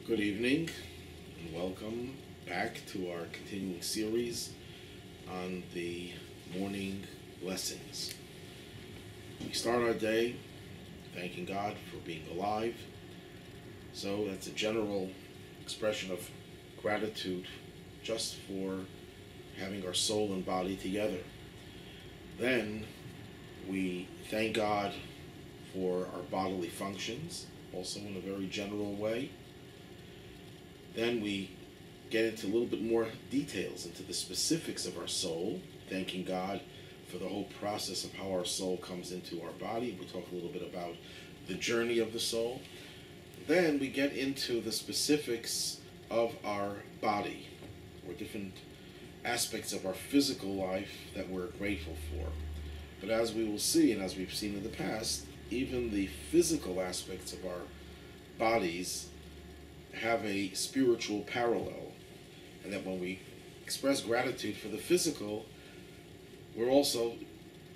Good evening and welcome back to our continuing series on the morning blessings. We start our day thanking God for being alive. So that's a general expression of gratitude just for having our soul and body together. Then we thank God for our bodily functions, also in a very general way. Then we get into a little bit more details into the specifics of our soul, thanking God for the whole process of how our soul comes into our body. We talk a little bit about the journey of the soul. Then we get into the specifics of our body, or different aspects of our physical life that we're grateful for. But as we will see, and as we've seen in the past, even the physical aspects of our bodies have a spiritual parallel, and that when we express gratitude for the physical, we're also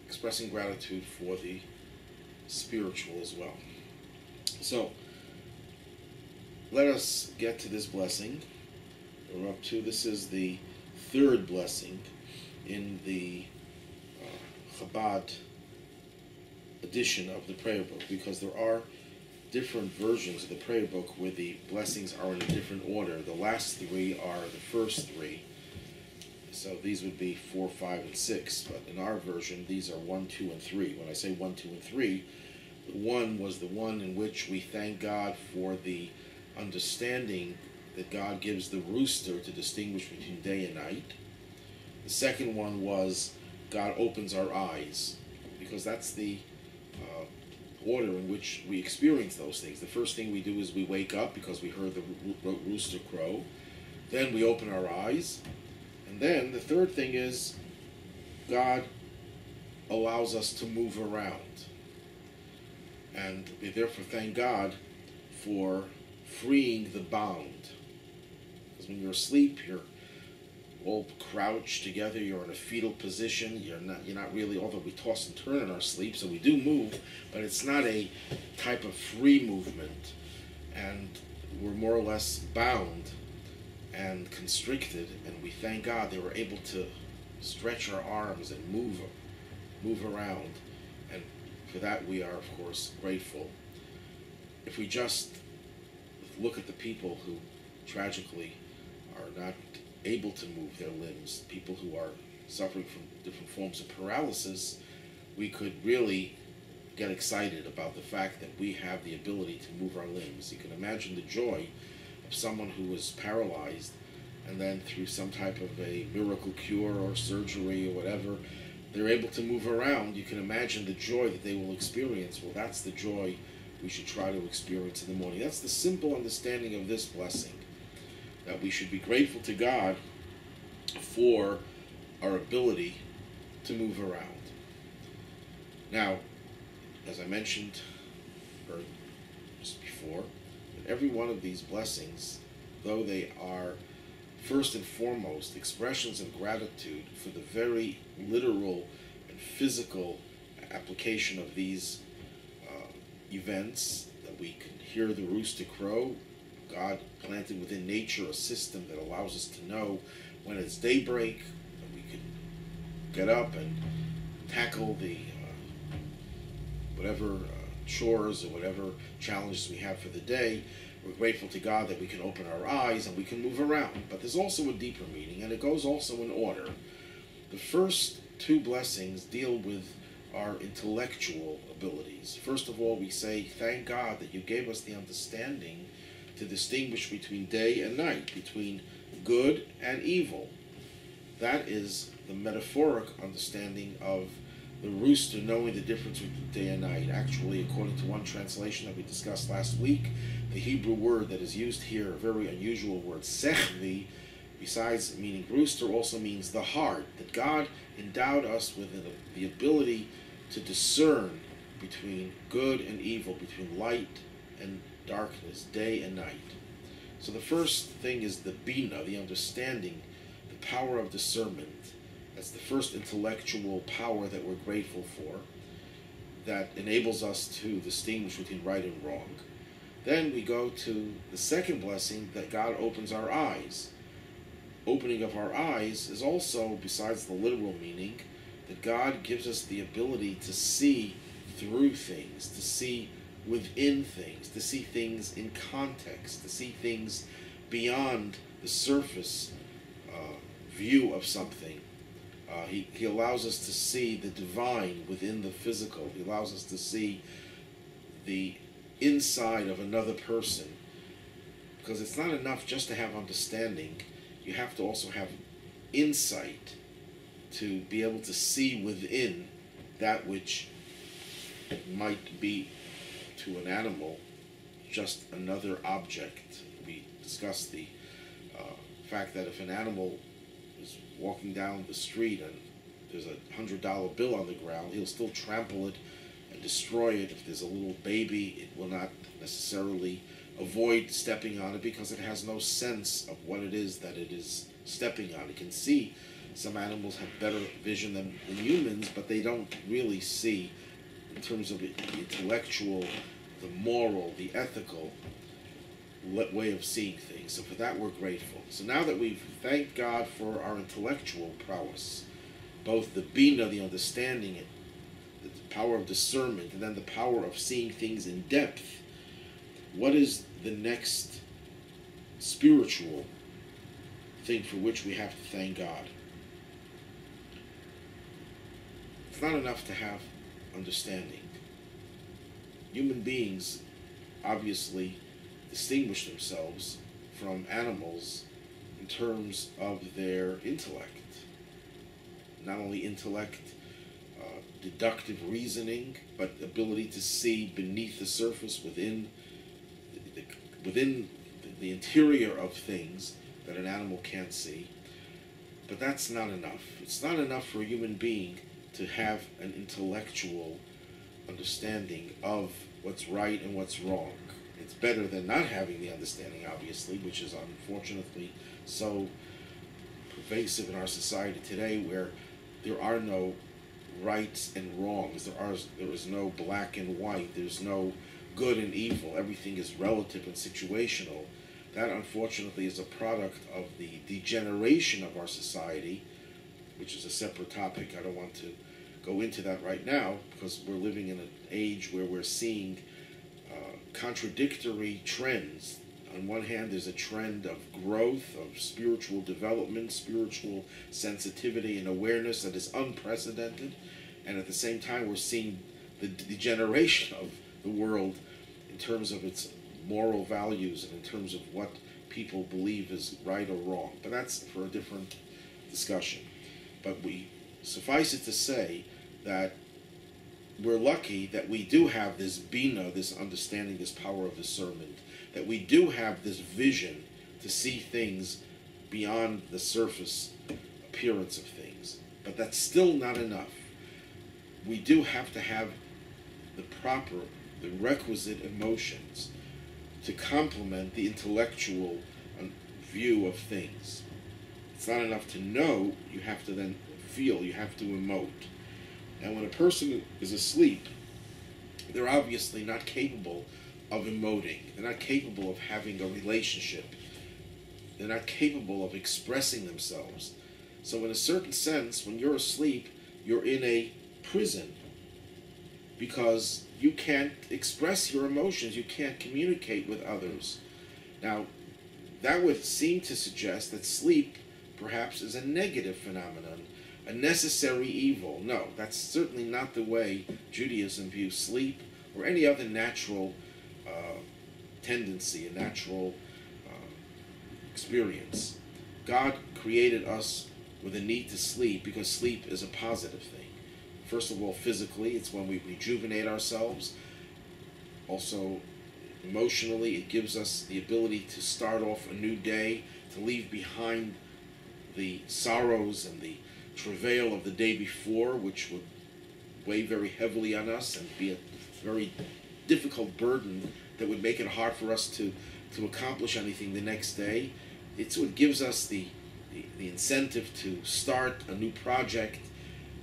expressing gratitude for the spiritual as well. So let us get to this blessing. We're up to, this is the third blessing in the Chabad edition of the prayer book, because there are different versions of the prayer book where the blessings are in a different order. The last three are the first three, so these would be 4, 5, and 6. But in our version, these are 1, 2, and 3. When I say 1, 2, and 3, the 1 was the one in which we thank God for the understanding that God gives the rooster to distinguish between day and night. The second one was God opens our eyes, because that's the order in which we experience those things. The first thing we do is we wake up because we heard the rooster crow. Then we open our eyes. And then the third thing is God allows us to move around. And we therefore thank God for freeing the bound. Because when you're asleep, you're all crouched together, you're in a fetal position, you're not really, although we toss and turn in our sleep, so we do move, but it's not a type of free movement, and we're more or less bound and constricted, and we thank God they were able to stretch our arms and move around, and for that we are of course grateful. If we just look at the people who tragically are not able to move their limbs, people who are suffering from different forms of paralysis, we could really get excited about the fact that we have the ability to move our limbs. You can imagine the joy of someone who is paralyzed, and then through some type of a miracle cure or surgery or whatever, they're able to move around. You can imagine the joy that they will experience. Well, that's the joy we should try to experience in the morning. That's the simple understanding of this blessing, that we should be grateful to God for our ability to move around. Now, as I mentioned just before, that every one of these blessings, though they are first and foremost expressions of gratitude for the very literal and physical application of these events, that we can hear the rooster crow, God planted within nature a system that allows us to know when it's daybreak, and we can get up and tackle the whatever chores or whatever challenges we have for the day. We're grateful to God that we can open our eyes and we can move around. But there's also a deeper meaning, and it goes also in order. The first two blessings deal with our intellectual abilities. First of all, we say, thank God that you gave us the understanding to distinguish between day and night, between good and evil. That is the metaphoric understanding of the rooster knowing the difference between day and night. Actually, according to one translation that we discussed last week, the Hebrew word that is used here, a very unusual word, sechvi, besides meaning rooster, also means the heart, that God endowed us with the ability to discern between good and evil, between light and darkness, day and night. So the first thing is the bina, the understanding, the power of discernment. That's the first intellectual power that we're grateful for, that enables us to distinguish between right and wrong. Then we go to the second blessing, that God opens our eyes. Opening of our eyes is also, besides the literal meaning, that God gives us the ability to see through things, to see within things, to see things in context, to see things beyond the surface view of something. He allows us to see the divine within the physical. He allows us to see the inside of another person. Because it's not enough just to have understanding. You have to also have insight to be able to see within that which might be to an animal just another object. We discussed the fact that if an animal is walking down the street and there's $100 bill on the ground, he'll still trample it and destroy it. If there's a little baby, it will not necessarily avoid stepping on it because it has no sense of what it is that it is stepping on. It can see. Some animals have better vision than humans, but they don't really see in terms of the intellectual, the moral, the ethical way of seeing things. So for that we're grateful. So now that we've thanked God for our intellectual prowess, both the bina, the understanding, the power of discernment, and then the power of seeing things in depth, what is the next spiritual thing for which we have to thank God? It's not enough to have understanding. Human beings obviously distinguish themselves from animals in terms of their intellect. Not only intellect, deductive reasoning, but ability to see beneath the surface, within the interior of things that an animal can't see. But that's not enough. It's not enough for a human being to have an intellectual understanding of what's right and what's wrong. It's better than not having the understanding, obviously, which is unfortunately so pervasive in our society today, where there are no rights and wrongs. There is no black and white. There's no good and evil. Everything is relative and situational. That, unfortunately, is a product of the degeneration of our society, which is a separate topic. I don't want to go into that right now, because we're living in an age where we're seeing contradictory trends. On one hand, there's a trend of growth, of spiritual development, spiritual sensitivity and awareness that is unprecedented, and at the same time we're seeing the degeneration of the world in terms of its moral values and in terms of what people believe is right or wrong. But that's for a different discussion. But we suffice it to say that we're lucky that we do have this bina, this understanding, this power of discernment, that we do have this vision to see things beyond the surface appearance of things. But that's still not enough. We do have to have the requisite emotions to complement the intellectual view of things. It's not enough to know, you have to then feel, you have to emote. And when a person is asleep, they're obviously not capable of emoting. They're not capable of having a relationship. They're not capable of expressing themselves. So in a certain sense, when you're asleep, you're in a prison, because you can't express your emotions, you can't communicate with others. Now, that would seem to suggest that sleep perhaps is a negative phenomenon, a necessary evil. No, that's certainly not the way Judaism views sleep or any other natural tendency, a natural experience. God created us with a need to sleep because sleep is a positive thing. First of all, physically, it's when we rejuvenate ourselves. Also, emotionally, it gives us the ability to start off a new day, to leave behind the sorrows and the travail of the day before, which would weigh very heavily on us and be a very difficult burden that would make it hard for us to accomplish anything the next day. It's what gives us the incentive to start a new project,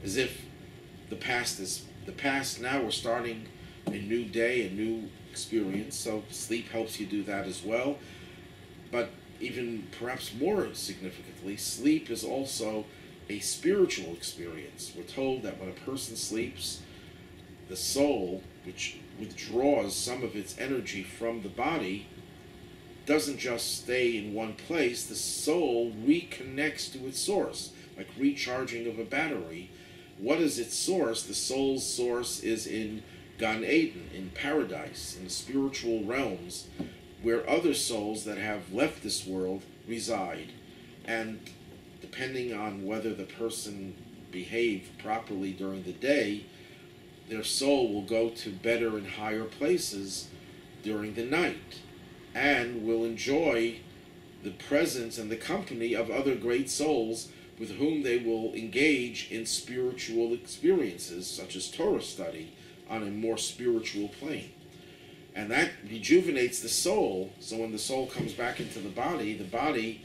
as if the past is the past. Now we're starting a new day, a new experience, so sleep helps you do that as well. But even perhaps more significantly, sleep is also a spiritual experience. We're told that when a person sleeps, the soul, which withdraws some of its energy from the body, doesn't just stay in one place. The soul reconnects to its source, like recharging of a battery. What is its source? The soul's source is in Gan Eden, in paradise, in the spiritual realms, where other souls that have left this world reside. And depending on whether the person behaved properly during the day, their soul will go to better and higher places during the night, and will enjoy the presence and the company of other great souls with whom they will engage in spiritual experiences, such as Torah study, on a more spiritual plane. And that rejuvenates the soul, so when the soul comes back into the body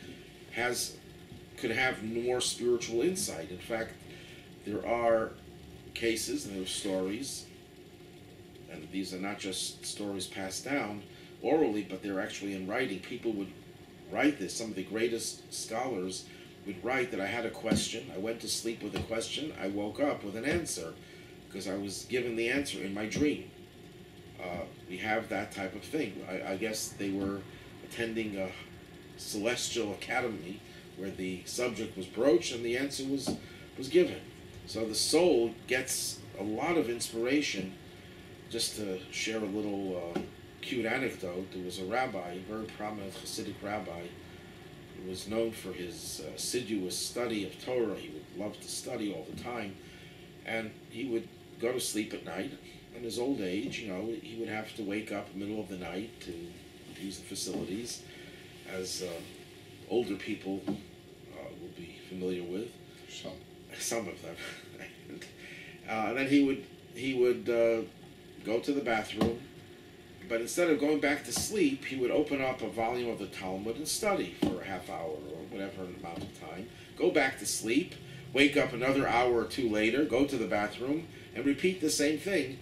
could have more spiritual insight. In fact, there are cases and there are stories, and these are not just stories passed down orally, but they're actually in writing. People would write this. Some of the greatest scholars would write that I had a question, I went to sleep with a question, I woke up with an answer, because I was given the answer in my dream. We have that type of thing. I guess they were attending a celestial academy where the subject was broached and the answer was given. So the soul gets a lot of inspiration. Just to share a little cute anecdote, there was a rabbi, a very prominent Hasidic rabbi, who was known for his assiduous study of Torah. He would love to study all the time, and he would go to sleep at night. In his old age, he would have to wake up in the middle of the night to use the facilities, as older people will be familiar with. Some of them. And then he would go to the bathroom, but instead of going back to sleep, he would open up a volume of the Talmud and study for a half hour or whatever amount of time, go back to sleep, wake up another hour or two later, go to the bathroom, and repeat the same thing.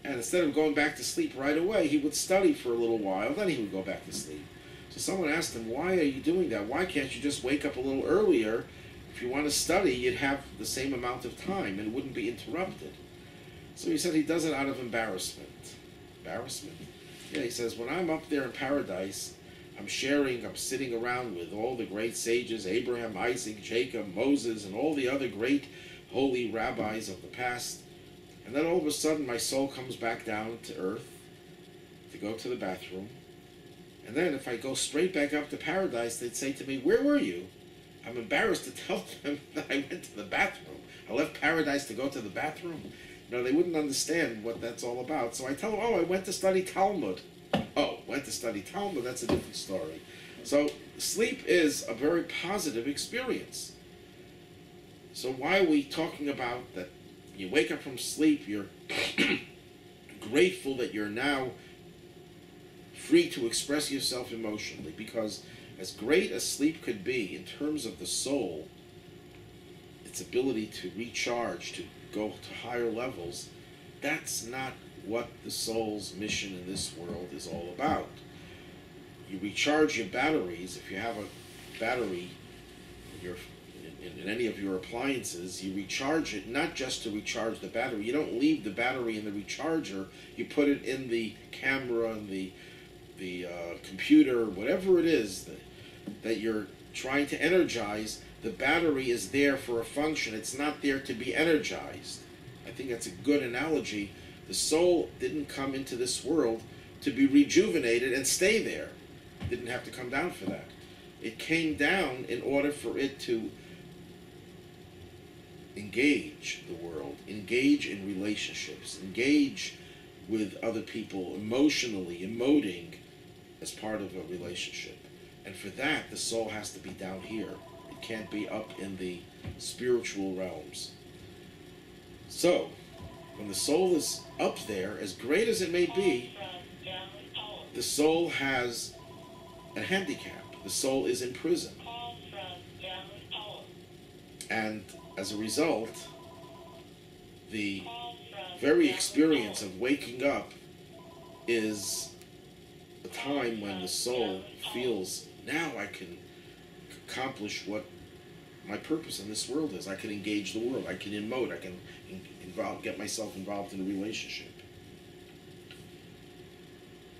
And instead of going back to sleep right away, he would study for a little while, then he would go back to sleep. So someone asked him, why are you doing that? Why can't you just wake up a little earlier? If you want to study, you'd have the same amount of time and it wouldn't be interrupted. So he said he does it out of embarrassment. Embarrassment? Yeah, he says, when I'm up there in paradise, I'm sitting around with all the great sages, Abraham, Isaac, Jacob, Moses, and all the other great holy rabbis of the past. And then all of a sudden my soul comes back down to earth to go to the bathroom. And then if I go straight back up to paradise, they'd say to me, where were you? I'm embarrassed to tell them that I went to the bathroom. I left paradise to go to the bathroom. They wouldn't understand what that's all about. So I tell them, I went to study Talmud. Oh, went to study Talmud, that's a different story. So sleep is a very positive experience. So why are we talking about that? You wake up from sleep, you're grateful that you're now free to express yourself emotionally, because as great as sleep could be in terms of the soul, its ability to recharge, to go to higher levels, that's not what the soul's mission in this world is all about. You recharge your batteries. If you have a battery in any of your appliances, you recharge it not just to recharge the battery. You don't leave the battery in the recharger. You put it in the camera and the computer, whatever it is that you're trying to energize. The battery is there for a function. It's not there to be energized. I think that's a good analogy. The soul didn't come into this world to be rejuvenated and stay there. It didn't have to come down for that. It came down in order for it to engage the world, engage in relationships, engage with other people emotionally, emoting as part of a relationship. And for that, the soul has to be down here. It can't be up in the spiritual realms. So, when the soul is up there, as great as it may be, the soul has a handicap. The soul is in prison. And as a result, the very experience of waking up is a time when the soul feels, now I can accomplish what my purpose in this world is. I can engage the world. I can emote. I can get myself involved in a relationship.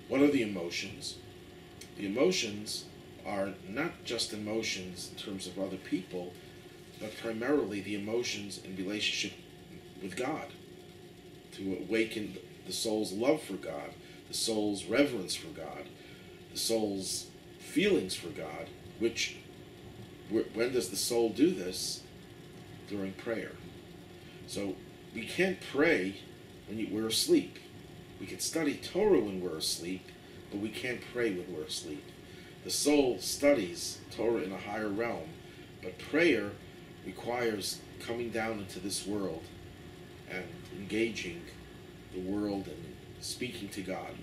What are the emotions? The emotions are not just emotions in terms of other people, but primarily the emotions in relationship with God, to awaken the soul's love for God, the soul's reverence for God, the soul's feelings for God, which, when does the soul do this? During prayer. So we can't pray when we're asleep. We can study Torah when we're asleep, but we can't pray when we're asleep. The soul studies Torah in a higher realm, but prayer requires coming down into this world and engaging the world and speaking to God.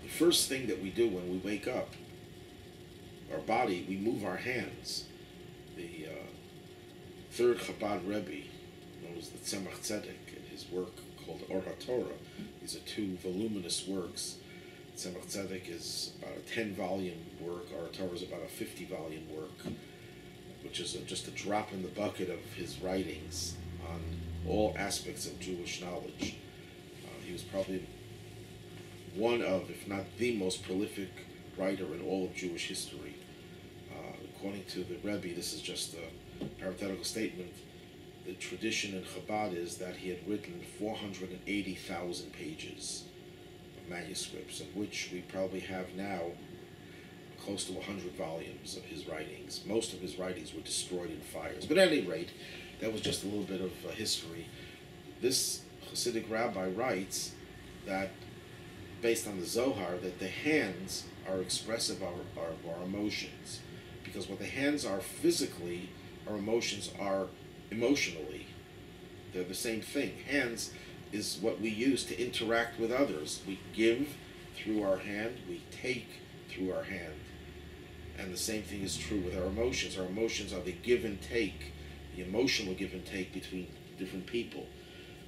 The first thing that we do when we wake up, our body, we move our hands. The third Chabad Rabbi, known as the Tzemach Tzedek, in his work called Or HaTorah. These are two voluminous works. Tzemach Tzedek is about a 10-volume work. Or HaTorah is about a 50-volume work, which is just a drop in the bucket of his writings on all aspects of Jewish knowledge. He was probably one of, if not the most prolific writer in all of Jewish history. According to the Rabbi, this is just a parenthetical statement, the tradition in Chabad is that he had written 480,000 pages of manuscripts, of which we probably have now close to 100 volumes of his writings. Most of his writings were destroyed in fires. But at any rate, that was just a little bit of history. This Hasidic rabbi writes that, based on the Zohar, that the hands are expressive of our emotions. Because what the hands are physically, our emotions are emotionally. They're the same thing. Hands is what we use to interact with others. We give through our hand, we take through our hand. And the same thing is true with our emotions. Our emotions are the give and take, the emotional give and take between different people.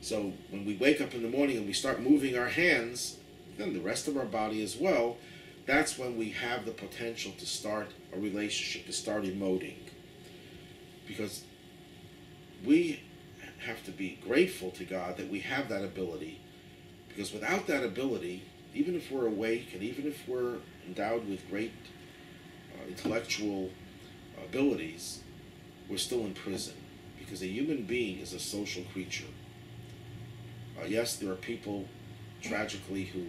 So when we wake up in the morning and we start moving our hands, then the rest of our body as well, that's when we have the potential to start a relationship, to start emoting. Because we have to be grateful to God that we have that ability. Because without that ability, even if we're awake and even if we're endowed with great intellectual abilities, we're still in prison. Because a human being is a social creature. Yes, there are people, tragically, who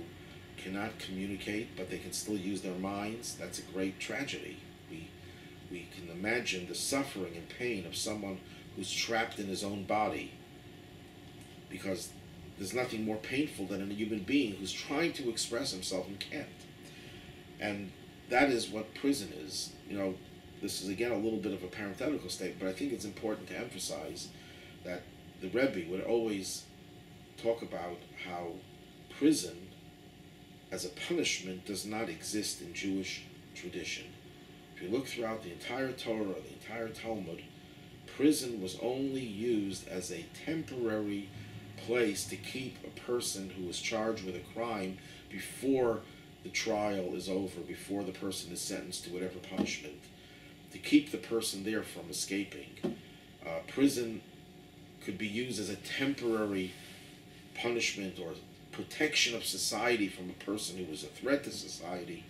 cannot communicate, but they can still use their minds. That's a great tragedy. We can imagine the suffering and pain of someone who's trapped in his own body, because there's nothing more painful than a human being who's trying to express himself and can't. And that is what prison is. You know, this is again a little bit of a parenthetical statement, but I think it's important to emphasize that the Rebbe would always talk about how prison as a punishment does not exist in Jewish tradition. If you look throughout the entire Torah, the entire Talmud, prison was only used as a temporary place to keep a person who was charged with a crime before the trial is over, before the person is sentenced to whatever punishment, to keep the person there from escaping. Prison could be used as a temporary punishment or protection of society from a person who was a threat to society,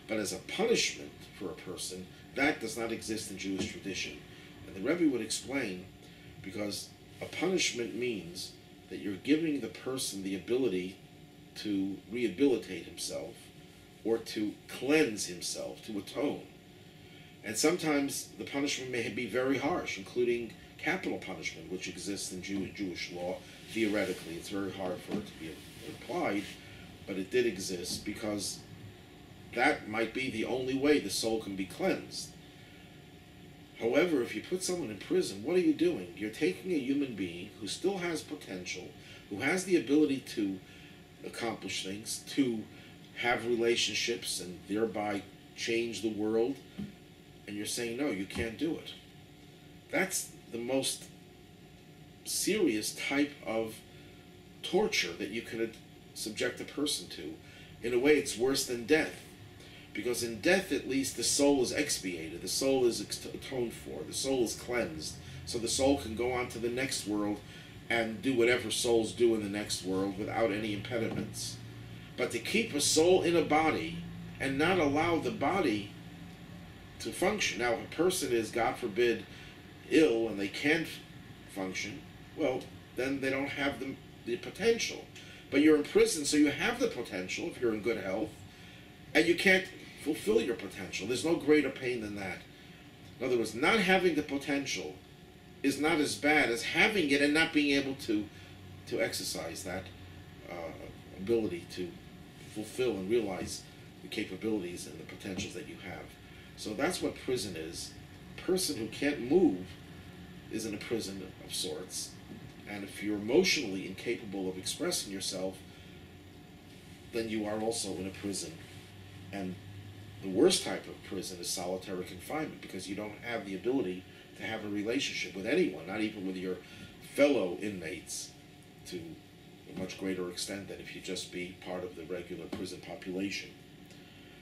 but as a punishment for a person, that does not exist in Jewish tradition. And the Rebbe would explain, because a punishment means that you're giving the person the ability to rehabilitate himself or to cleanse himself, to atone. And sometimes the punishment may be very harsh, including capital punishment, which exists in Jewish law. Theoretically, it's very hard for it to be applied, but it did exist because that might be the only way the soul can be cleansed. However, if you put someone in prison, what are you doing? You're taking a human being who still has potential, who has the ability to accomplish things, to have relationships and thereby change the world, and you're saying, no, you can't do it. That's the most serious type of torture that you could subject a person to. In a way, it's worse than death. Because in death, at least, the soul is expiated. The soul is atoned for. The soul is cleansed. So the soul can go on to the next world and do whatever souls do in the next world without any impediments. But to keep a soul in a body and not allow the body to function. Now, if a person is, God forbid, ill and they can't function, well, then they don't have the potential. But you're in prison, so you have the potential if you're in good health, and you can't fulfill your potential. There's no greater pain than that. In other words, not having the potential is not as bad as having it and not being able to exercise that ability to fulfill and realize the capabilities and the potentials that you have. So that's what prison is. A person who can't move is in a prison of sorts. And if you're emotionally incapable of expressing yourself, then you are also in a prison. And the worst type of prison is solitary confinement, because you don't have the ability to have a relationship with anyone, not even with your fellow inmates, to a much greater extent than if you just be part of the regular prison population.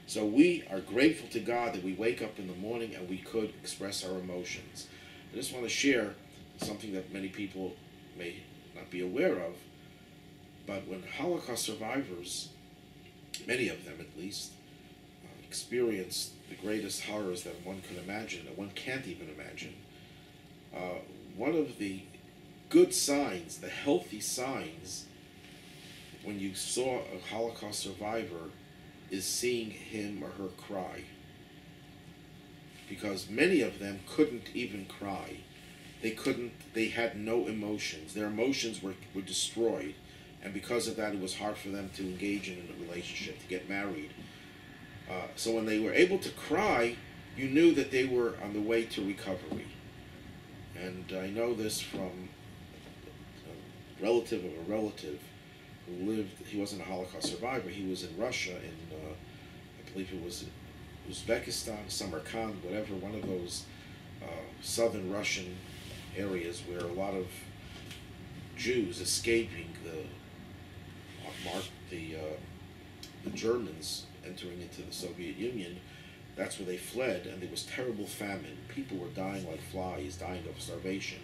So we are grateful to God that we wake up in the morning and we could express our emotions. I just want to share something that many people may not be aware of, but when Holocaust survivors, many of them at least, experienced the greatest horrors that one can imagine, that one can't even imagine, one of the good signs, the healthy signs, when you saw a Holocaust survivor, is seeing him or her cry. Because many of them couldn't even cry. They had no emotions. Their emotions were destroyed. And because of that, it was hard for them to engage in a relationship, to get married. So when they were able to cry, you knew that they were on the way to recovery. And I know this from a relative of a relative who lived, he wasn't a Holocaust survivor, he was in Russia, in, I believe it was Uzbekistan, Samarkand, whatever, one of those southern Russian areas where a lot of Jews escaping the Germans entering into the Soviet Union, that's where they fled, and there was terrible famine. People were dying like flies, dying of starvation.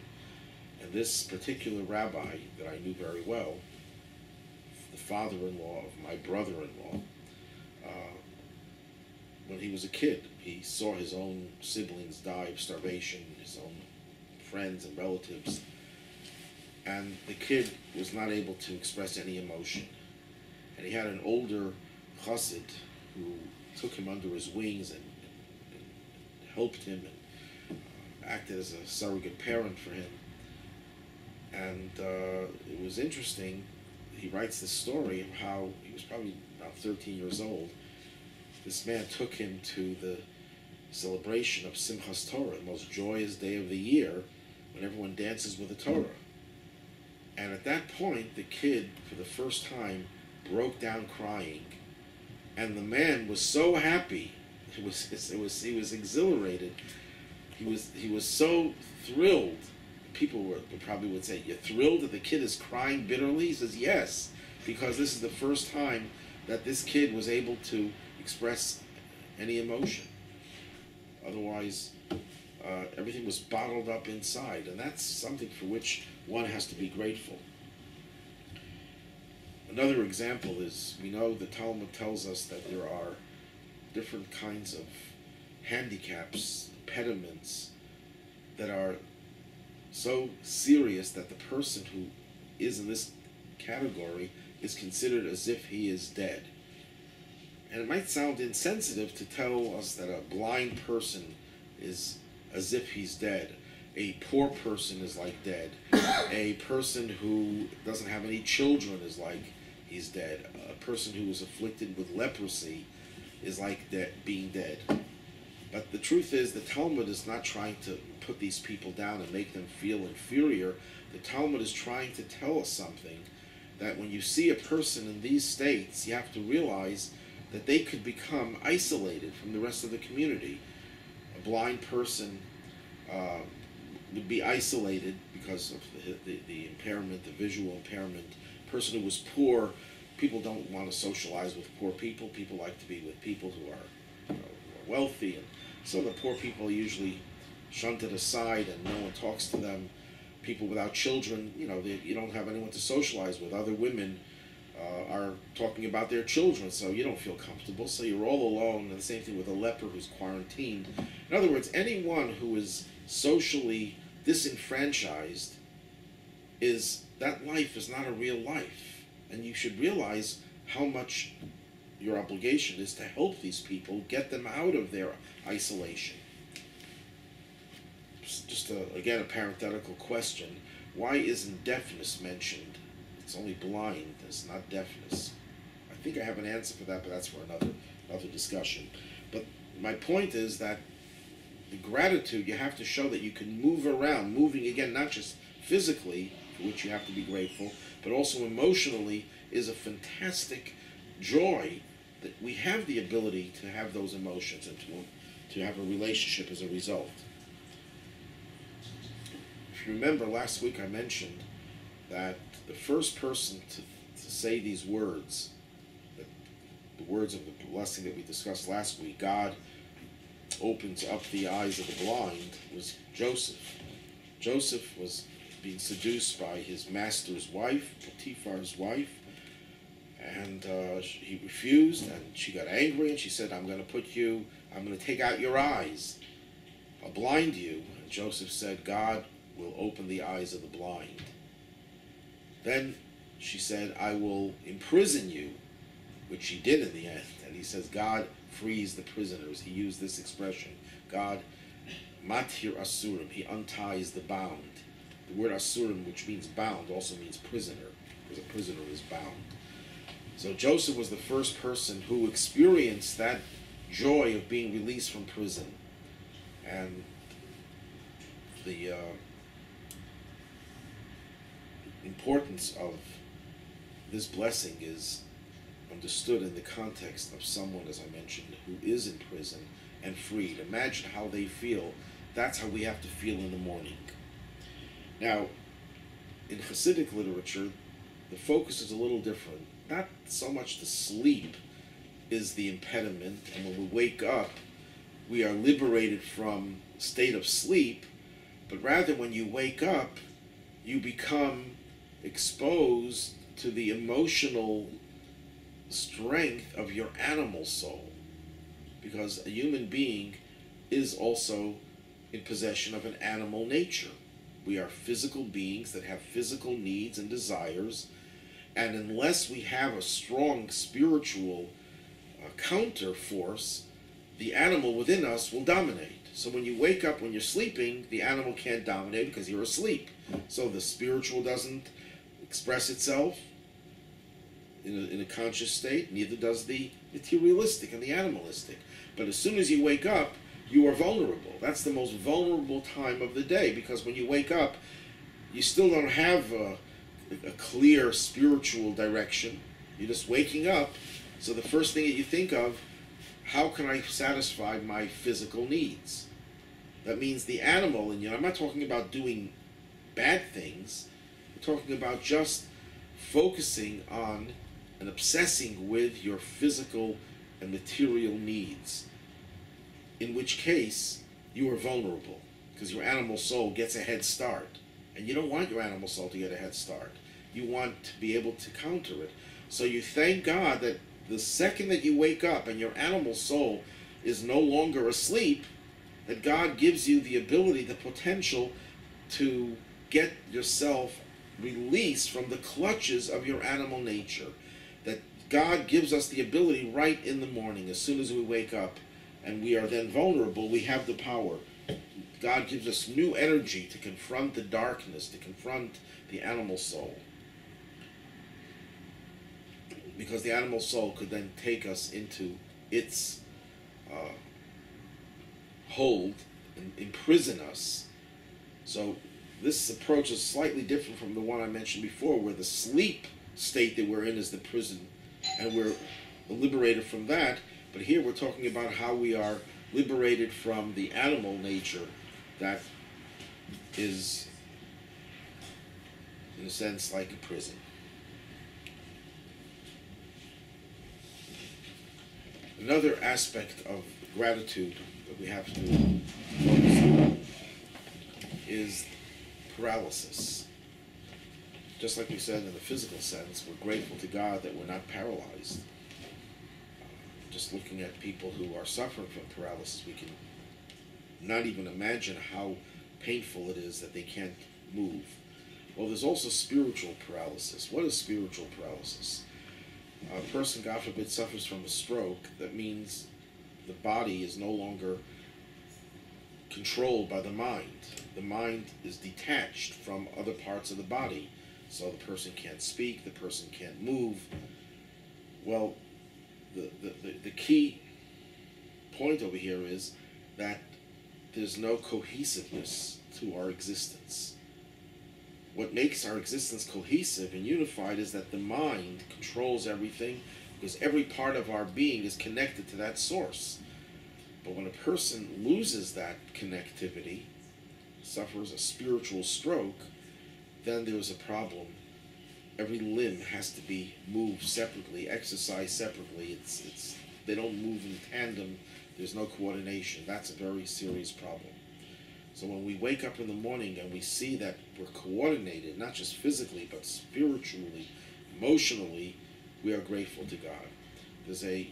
And this particular rabbi that I knew very well, the father-in-law of my brother-in-law, when he was a kid, he saw his own siblings die of starvation, his own friends and relatives, and the kid was not able to express any emotion. And he had an older chassid who took him under his wings and helped him and acted as a surrogate parent for him. And it was interesting. He writes this story of how he was probably about 13 years old. This man took him to the celebration of Simchas Torah, the most joyous day of the year, when everyone dances with the Torah. And at that point, the kid, for the first time, broke down crying. And the man was so happy. He was exhilarated. He was so thrilled. People probably would say, "You're thrilled that the kid is crying bitterly?" He says, "Yes, because this is the first time that this kid was able to express any emotion. Otherwise, everything was bottled up inside, and that's something for which one has to be grateful." Another example is, we know the Talmud tells us that there are different kinds of handicaps, impediments, that are so serious that the person who is in this category is considered as if he is dead. And it might sound insensitive to tell us that a blind person is as if he's dead. A poor person is like dead. A person who doesn't have any children is like he's dead. A person who is afflicted with leprosy is like being dead. But the truth is, the Talmud is not trying to put these people down and make them feel inferior. The Talmud is trying to tell us something, that when you see a person in these states, you have to realize that they could become isolated from the rest of the community. A blind person would be isolated because of the impairment, the visual impairment, person who was poor, people don't want to socialize with poor people. People like to be with people who are, who are wealthy, and so the poor people are usually shunted aside, and no one talks to them. People without children, you don't have anyone to socialize with. Other women are talking about their children, so you don't feel comfortable, so you're all alone. And the same thing with a leper who's quarantined. In other words, anyone who is socially disenfranchised, that life is not a real life. And you should realize how much your obligation is to help these people, get them out of their isolation. Just again, a parenthetical question: why isn't deafness mentioned? It's only blind, it's not deafness. I think I have an answer for that, but that's for another discussion. But my point is that the gratitude, you have to show that you can move around, moving again, not just physically, for which you have to be grateful, but also emotionally, is a fantastic joy that we have the ability to have those emotions and to have a relationship as a result. If you remember, last week I mentioned that the first person to say these words, the words of the blessing that we discussed last week, God opens up the eyes of the blind, was Joseph. Joseph was being seduced by his master's wife, Potiphar's wife, and he refused, and she got angry, and she said, I'm going to take out your eyes, I'll blind you. And Joseph said, God will open the eyes of the blind. Then she said, I will imprison you, which she did in the end. And he says, God frees the prisoners. He used this expression, God matir asurim, he unties the bound. The word asurim, which means bound, also means prisoner, because a prisoner is bound. So Joseph was the first person who experienced that joy of being released from prison. And the importance of this blessing is understood in the context of someone, as I mentioned, who is in prison and freed. Imagine how they feel. That's how we have to feel in the morning. Now, in Hasidic literature, the focus is a little different. Not so much the sleep is the impediment, and when we wake up, we are liberated from a state of sleep, but rather when you wake up, you become exposed to the emotional strength of your animal soul, because a human being is also in possession of an animal nature. We are physical beings that have physical needs and desires, and unless we have a strong spiritual counter force, the animal within us will dominate. So when you wake up, when you're sleeping, the animal can't dominate because you're asleep. So the spiritual doesn't express itself in a conscious state, neither does the materialistic and the animalistic. But as soon as you wake up, you are vulnerable. That's the most vulnerable time of the day, because when you wake up, you still don't have a clear spiritual direction. You're just waking up, so the first thing that you think of, how can I satisfy my physical needs? That means the animal in you. I'm not talking about doing bad things. I'm talking about just focusing on and obsessing with your physical and material needs, in which case you are vulnerable, because your animal soul gets a head start. And you don't want your animal soul to get a head start. You want to be able to counter it. So you thank God that the second that you wake up and your animal soul is no longer asleep, that God gives you the ability, the potential to get yourself released from the clutches of your animal nature. That God gives us the ability right in the morning, as soon as we wake up, and we are then vulnerable, we have the power. God gives us new energy to confront the darkness, to confront the animal soul. Because the animal soul could then take us into its hold and imprison us. So this approach is slightly different from the one I mentioned before, where the sleep state that we're in is the prison, and we're liberated from that. But here we're talking about how we are liberated from the animal nature that is, in a sense, like a prison. Another aspect of gratitude that we have to focus on is paralysis. Just like we said in the physical sense, we're grateful to God that we're not paralyzed. Just looking at people who are suffering from paralysis, we can not even imagine how painful it is that they can't move. Well, there's also spiritual paralysis. What is spiritual paralysis? A person, God forbid, suffers from a stroke. That means the body is no longer controlled by the mind. The mind is detached from other parts of the body. So the person can't speak, the person can't move. Well, the key point over here is that there's no cohesiveness to our existence. What makes our existence cohesive and unified is that the mind controls everything, because every part of our being is connected to that source. But when a person loses that connectivity, suffers a spiritual stroke, then there's a problem. Every limb has to be moved separately, exercised separately. They don't move in tandem. There's no coordination. That's a very serious problem. So when we wake up in the morning and we see that we're coordinated, not just physically, but spiritually, emotionally, we are grateful to God. There's a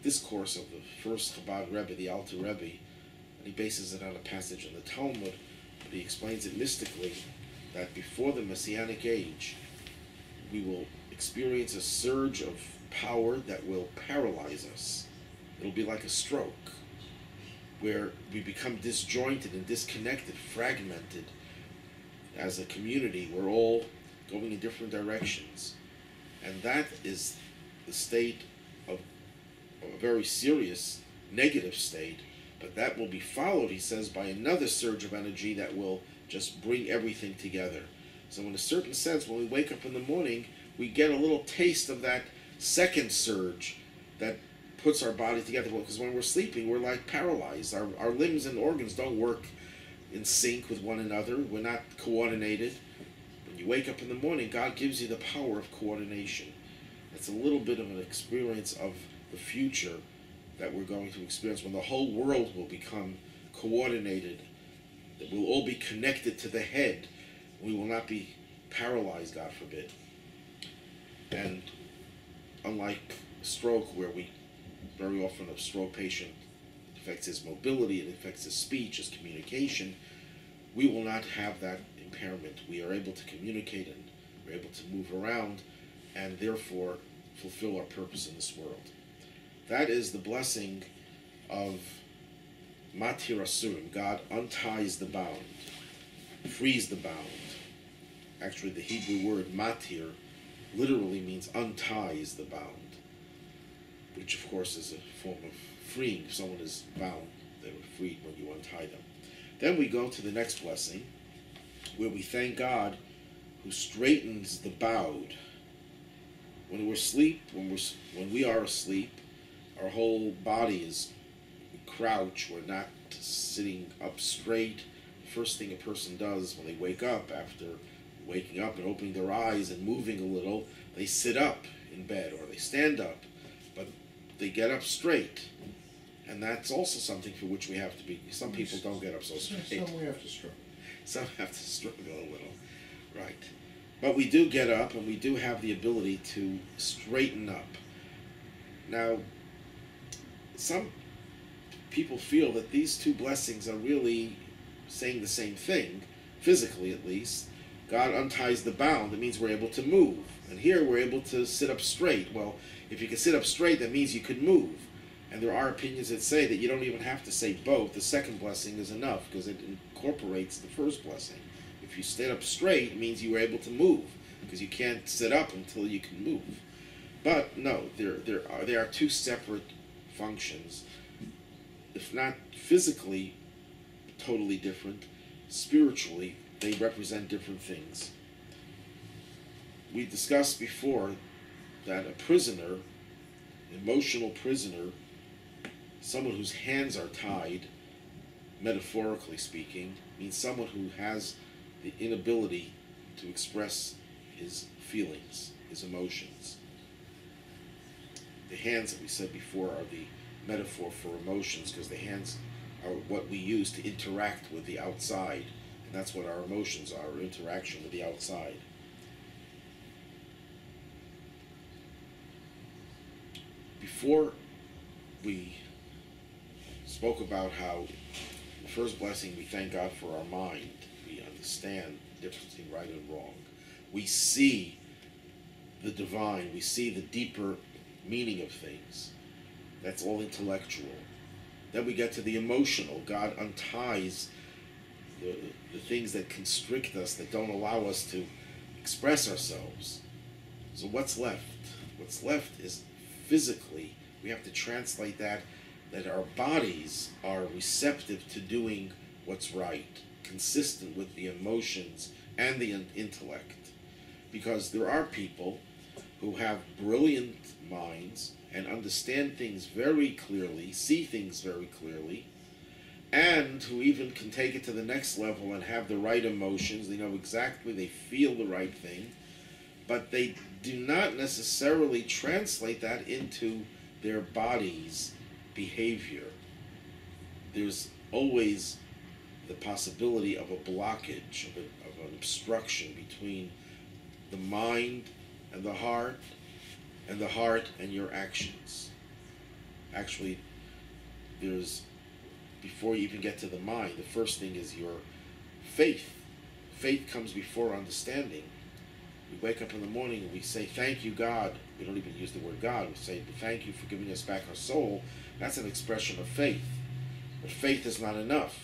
discourse of the first Chabad Rebbe, the Alter Rebbe, and he bases it on a passage in the Talmud, but he explains it mystically, that before the Messianic age, we will experience a surge of power that will paralyze us. It'll be like a stroke, where we become disjointed and disconnected, fragmented. As a community, we're all going in different directions. And that is the state of a very serious negative state, but that will be followed, he says, by another surge of energy that will just bring everything together. So in a certain sense, when we wake up in the morning, we get a little taste of that second surge that puts our body together. Because when we're sleeping, we're like paralyzed. Our limbs and organs don't work in sync with one another. We're not coordinated. When you wake up in the morning, God gives you the power of coordination. It's a little bit of an experience of the future that we're going to experience, when the whole world will become coordinated, that we'll all be connected to the head. We will not be paralyzed, God forbid. And unlike stroke, where we very often, a stroke patient, it affects his mobility, it affects his speech, his communication, we will not have that impairment. We are able to communicate and we're able to move around and therefore fulfill our purpose in this world. That is the blessing of Matir Asurim. God unties the bound, frees the bound. Actually, the Hebrew word Matir literally means unties the bound, which of course is a form of freeing. If someone is bound, they were freed when you untie them. Then we go to the next blessing, where we thank God who straightens the bowed. When we're asleep, when we are asleep, our whole body is crouched. We're not sitting up straight. First thing a person does when they wake up, after waking up and opening their eyes and moving a little, they sit up in bed or they stand up, but they get up straight. And that's also something for which we have to be. Some people don't get up so straight. Some we have to struggle. Some have to struggle a little, right? But we do get up and we do have the ability to straighten up. Now, some people feel that these two blessings are really saying the same thing, physically at least. God unties the bound, it means we're able to move. And here we're able to sit up straight. Well, if you can sit up straight, that means you can move. And there are opinions that say that you don't even have to say both. The second blessing is enough because it incorporates the first blessing. If you stand up straight, it means you were able to move, because you can't sit up until you can move. But no, there are two separate functions. If not physically totally different, spiritually they represent different things. We discussed before that a prisoner, emotional prisoner, someone whose hands are tied, metaphorically speaking, means someone who has the inability to express his feelings, his emotions. The hands that we said before are the metaphor for emotions, because the hands are what we use to interact with the outside, and that's what our emotions are, our interaction with the outside. Before we spoke about how the first blessing, we thank God for our mind. We understand the difference between right and wrong. We see the divine. We see the deeper meaning of things. That's all intellectual. Then we get to the emotional. God unties the things that constrict us, that don't allow us to express ourselves. So what's left? What's left is physically, we have to translate that our bodies are receptive to doing what's right, consistent with the emotions and the intellect. Because there are people who have brilliant minds and understand things very clearly, see things very clearly, and who even can take it to the next level and have the right emotions. They know exactly, they feel the right thing, but they do not necessarily translate that into their body's behavior. There's always the possibility of a blockage, of an obstruction between the mind and the heart and your actions. Actually, before you even get to the mind, the first thing is your faith. Faith comes before understanding. We wake up in the morning and we say, thank you, God. We don't even use the word God. We say, thank you for giving us back our soul. That's an expression of faith. But faith is not enough.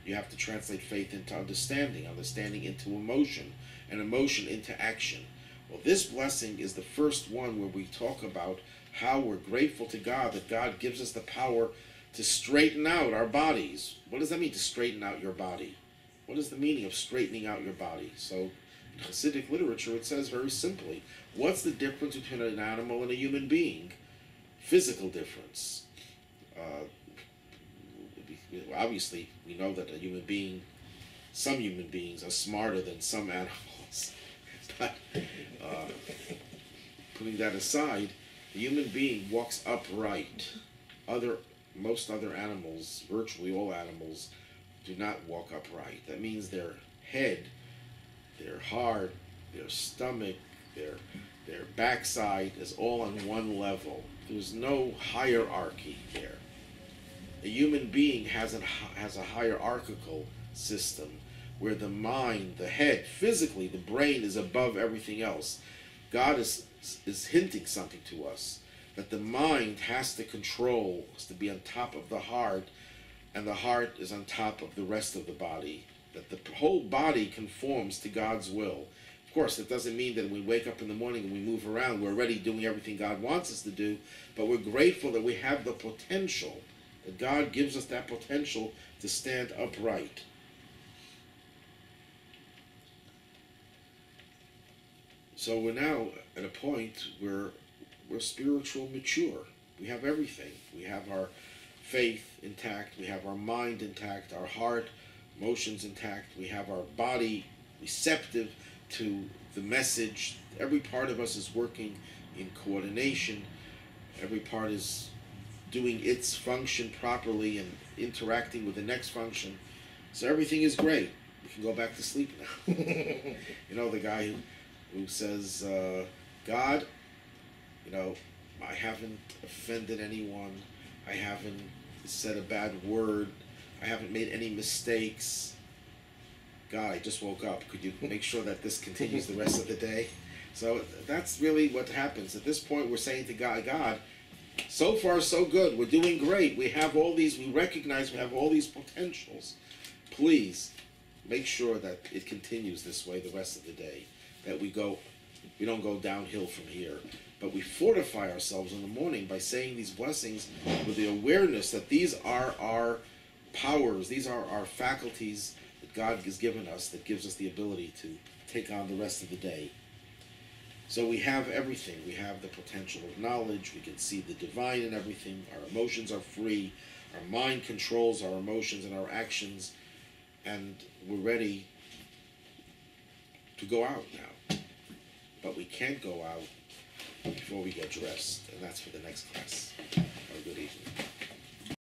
You have to translate faith into understanding, understanding into emotion, and emotion into action. Well, this blessing is the first one where we talk about how we're grateful to God that God gives us the power to straighten out our bodies. What does that mean, to straighten out your body? What is the meaning of straightening out your body? So in Hasidic literature, it says very simply, what's the difference between an animal and a human being? Physical difference. Obviously, we know that some human beings are smarter than some animals. But putting that aside, the human being walks upright. Most other animals, virtually all animals, do not walk upright. That means their head, their heart, their stomach, their backside is all on one level. There's no hierarchy there. A human being has a hierarchical system where the mind, the head, physically, the brain is above everything else. God is hinting something to us, that the mind has to control, has to be on top of the heart, and the heart is on top of the rest of the body, that the whole body conforms to God's will. Of course, it doesn't mean that when we wake up in the morning and we move around, we're already doing everything God wants us to do, but we're grateful that we have the potential, that God gives us that potential to stand upright. So we're now at a point where we're spiritual mature. We have everything. We have our faith intact. We have our mind intact, our heart, emotions intact. We have our body receptive to the message. Every part of us is working in coordination. Every part is doing its function properly and interacting with the next function. So everything is great. We can go back to sleep now. You know, the guy who says, God, I haven't offended anyone. I haven't said a bad word. I haven't made any mistakes. God, I just woke up. Could you make sure that this continues the rest of the day? So that's really what happens. At this point, we're saying to God, so far so good. We're doing great. We recognize we have all these potentials. Please make sure that it continues this way the rest of the day. That we don't go downhill from here. But we fortify ourselves in the morning by saying these blessings with the awareness that these are our powers, these are our faculties that God has given us, that gives us the ability to take on the rest of the day. So we have everything. We have the potential of knowledge. We can see the divine in everything. Our emotions are free. Our mind controls our emotions and our actions. And we're ready to go out now. But we can't go out before we get dressed, and that's for the next class.